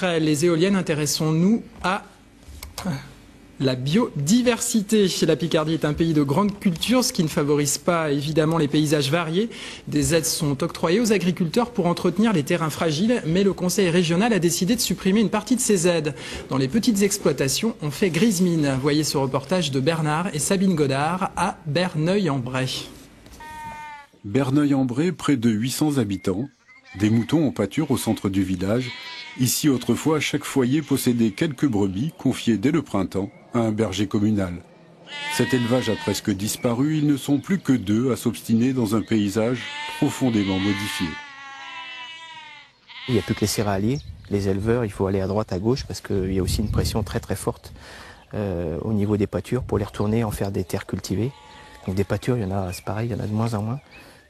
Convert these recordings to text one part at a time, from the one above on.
après les éoliennes, intéressons-nous à la biodiversité. La Picardie est un pays de grande culture, ce qui ne favorise pas évidemment les paysages variés. Des aides sont octroyées aux agriculteurs pour entretenir les terrains fragiles, mais le conseil régional a décidé de supprimer une partie de ces aides. Dans les petites exploitations, on fait grise mine. Voyez ce reportage de Bernard et Sabine Godard à Berneuil-en-Bray. Berneuil-en-Bray, près de 800 habitants. Des moutons en pâture au centre du village. Ici, autrefois, chaque foyer possédait quelques brebis confiées dès le printemps à un berger communal. Cet élevage a presque disparu, ils ne sont plus que deux à s'obstiner dans un paysage profondément modifié. Il n'y a plus que les céréaliers, les éleveurs, il faut aller à droite, à gauche, parce qu'il y a aussi une pression très très forte au niveau des pâtures pour les retourner en faire des terres cultivées. Donc des pâtures, il y en a, c'est pareil, il y en a de moins en moins.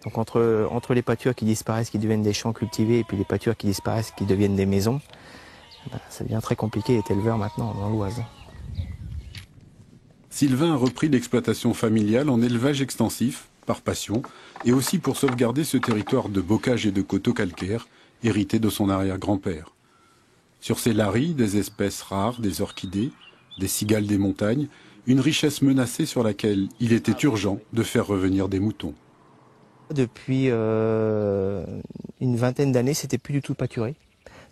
Donc entre les pâtures qui disparaissent, qui deviennent des champs cultivés, et puis les pâtures qui disparaissent, qui deviennent des maisons, ça devient très compliqué d'être éleveur maintenant dans l'Oise. Sylvain a repris l'exploitation familiale en élevage extensif, par passion, et aussi pour sauvegarder ce territoire de bocage et de coteaux calcaires, hérité de son arrière-grand-père. Sur ces laris, des espèces rares, des orchidées, des cigales des montagnes, une richesse menacée sur laquelle il était urgent de faire revenir des moutons. Depuis une vingtaine d'années, c'était plus du tout pâturé.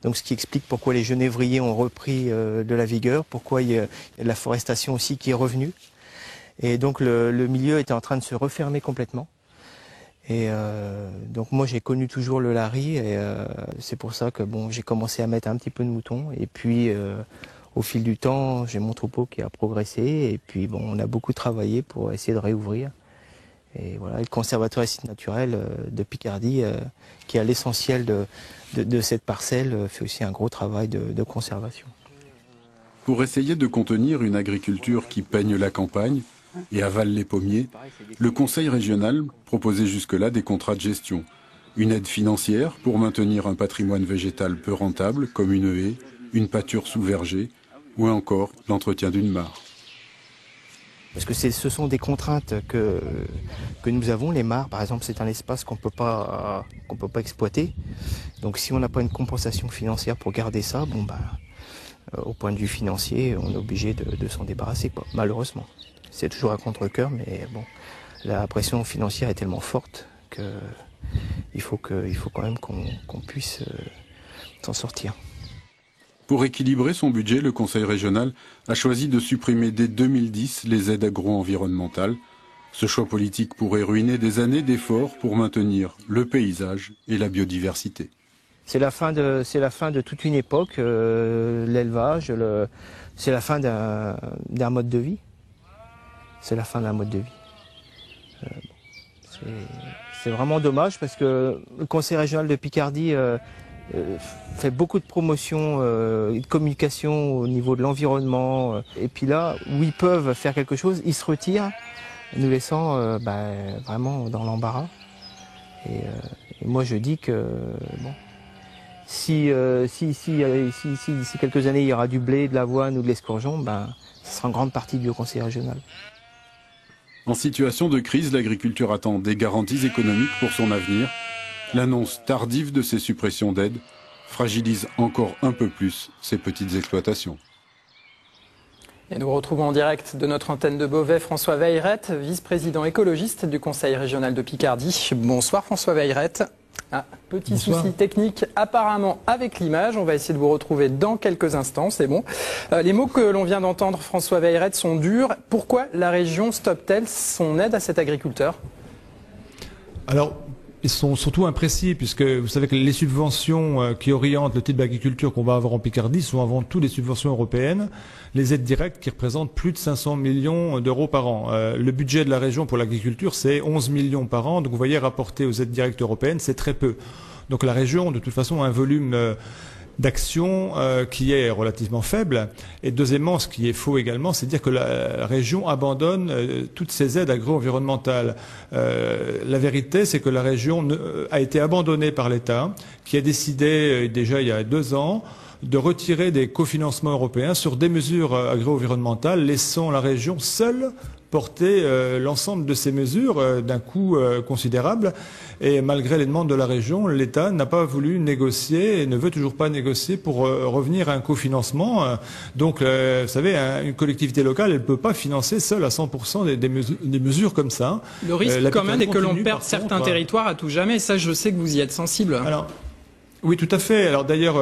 Donc ce qui explique pourquoi les genévriers ont repris de la vigueur, pourquoi il y a de la forestation aussi qui est revenue. Et donc le milieu était en train de se refermer complètement. Et donc moi j'ai connu toujours le lari et c'est pour ça que bon, j'ai commencé à mettre un petit peu de moutons. Et puis au fil du temps, j'ai mon troupeau qui a progressé. Et puis bon, on a beaucoup travaillé pour essayer de réouvrir. Et voilà, le conservatoire des sites naturels de Picardie, qui est à l'essentiel de cette parcelle, fait aussi un gros travail de conservation. Pour essayer de contenir une agriculture qui peigne la campagne et avale les pommiers, le conseil régional proposait jusque-là des contrats de gestion. Une aide financière pour maintenir un patrimoine végétal peu rentable, comme une haie, une pâture sous verger, ou encore l'entretien d'une mare. Parce que ce sont des contraintes que nous avons. Les mares, par exemple, c'est un espace qu'on peut pas exploiter. Donc si on n'a pas une compensation financière pour garder ça, bon ben, au point de vue financier, on est obligé de s'en débarrasser, quoi, malheureusement. C'est toujours à contre-cœur, mais bon, la pression financière est tellement forte qu'il faut quand même qu'on puisse s'en sortir. Pour équilibrer son budget, le conseil régional a choisi de supprimer dès 2010 les aides agro-environnementales. Ce choix politique pourrait ruiner des années d'efforts pour maintenir le paysage et la biodiversité. C'est la fin de toute une époque, l'élevage, c'est la fin d'un mode de vie. C'est la fin d'un mode de vie. C'est vraiment dommage parce que le conseil régional de Picardie fait beaucoup de promotion et de communication au niveau de l'environnement. Et puis là, où ils peuvent faire quelque chose, ils se retirent, nous laissant vraiment dans l'embarras. Et moi, je dis que bon, si d'ici quelques années, il y aura du blé, de l'avoine ou de l'escourgeon, ce sera en grande partie du conseil régional. En situation de crise, l'agriculture attend des garanties économiques pour son avenir. L'annonce tardive de ces suppressions d'aides fragilise encore un peu plus ces petites exploitations. Et nous retrouvons en direct de notre antenne de Beauvais François Veillerette, vice-président écologiste du Conseil régional de Picardie. Bonsoir François Veillerette. Petit souci technique apparemment avec l'image. On va essayer de vous retrouver dans quelques instants, c'est bon. Les mots que l'on vient d'entendre, François Veillerette, sont durs. Pourquoi la région stoppe-t-elle son aide à cet agriculteur ? Alors, ils sont surtout imprécis, puisque vous savez que les subventions qui orientent le type d'agriculture qu'on va avoir en Picardie sont avant tout des subventions européennes, les aides directes qui représentent plus de 500 millions d'euros par an. Le budget de la région pour l'agriculture, c'est 11 millions par an, donc vous voyez, rapporté aux aides directes européennes, c'est très peu. Donc la région, de toute façon, a un volume d'action qui est relativement faible. Et deuxièmement, ce qui est faux également, c'est de dire que la région abandonne toutes ces aides agro-environnementales. La vérité, c'est que la région a été abandonnée par l'État, qui a décidé déjà il y a 2 ans de retirer des cofinancements européens sur des mesures agro-environnementales, laissant la région seule porter l'ensemble de ces mesures d'un coût considérable. Et malgré les demandes de la région, l'État n'a pas voulu négocier et ne veut toujours pas négocier pour revenir à un cofinancement. Donc, vous savez, une collectivité locale, elle ne peut pas financer seule à 100% des mesures comme ça. Le risque quand même est que l'on perde certains territoires à tout jamais. Ça, je sais que vous y êtes sensible. Alors, oui, tout à fait. Alors d'ailleurs,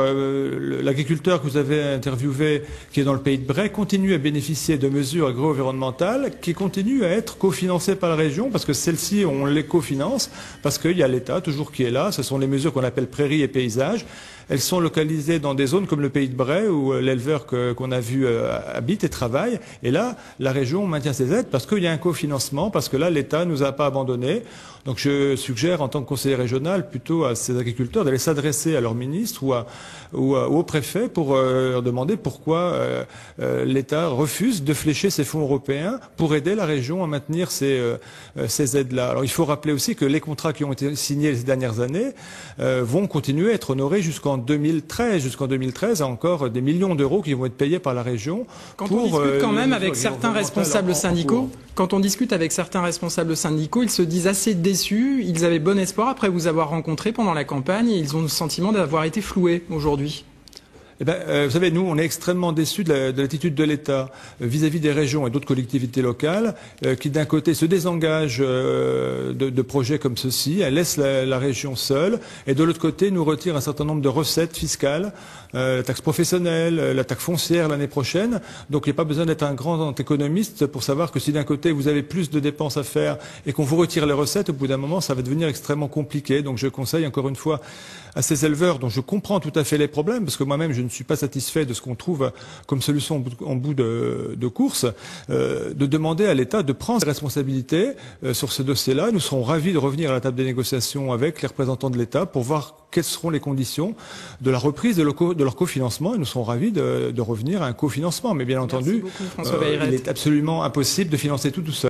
l'agriculteur que vous avez interviewé, qui est dans le pays de Bray, continue à bénéficier de mesures agro-environnementales qui continuent à être cofinancées par la région, parce que celles-ci, on les cofinance, parce qu'il y a l'État toujours qui est là. Ce sont les mesures qu'on appelle prairies et paysages. Elles sont localisées dans des zones comme le pays de Bray, où l'éleveur qu'on a vu habite et travaille. Et là, la région maintient ses aides parce qu'il y a un cofinancement, parce que là, l'État nous a pas abandonnés. Donc je suggère, en tant que conseiller régional, plutôt à ces agriculteurs d'aller s'adresser à leur ministre ou au préfet pour leur demander pourquoi l'État refuse de flécher ces fonds européens pour aider la région à maintenir ces aides-là. Alors il faut rappeler aussi que les contrats qui ont été signés ces dernières années vont continuer à être honorés jusqu'en 2013. Jusqu'en 2013, encore des millions d'euros qui vont être payés par la région. Quand on discute quand même avec certains responsables syndicaux, ils se disent assez déçus. Ils avaient bon espoir après vous avoir rencontré pendant la campagne et ils ont le sentiment d'avoir été floués aujourd'hui. Eh ben, vous savez, nous, on est extrêmement déçus de l'attitude de l'État vis-à-vis des régions et d'autres collectivités locales qui, d'un côté, se désengagent de projets comme ceci, elles laissent la région seule, et de l'autre côté, nous retirent un certain nombre de recettes fiscales, la taxe professionnelle, la taxe foncière l'année prochaine. Donc, il n'y a pas besoin d'être un grand économiste pour savoir que si d'un côté, vous avez plus de dépenses à faire et qu'on vous retire les recettes, au bout d'un moment, ça va devenir extrêmement compliqué. Donc, je conseille encore une fois à ces éleveurs dont je comprends tout à fait les problèmes, parce que moi-même, je ne suis pas satisfait de ce qu'on trouve comme solution en bout de course, de demander à l'État de prendre ses responsabilités sur ce dossier-là. Nous serons ravis de revenir à la table des négociations avec les représentants de l'État pour voir quelles seront les conditions de la reprise de leur cofinancement, et nous serons ravis de revenir à un cofinancement. Mais bien entendu, il est absolument impossible de financer tout seul.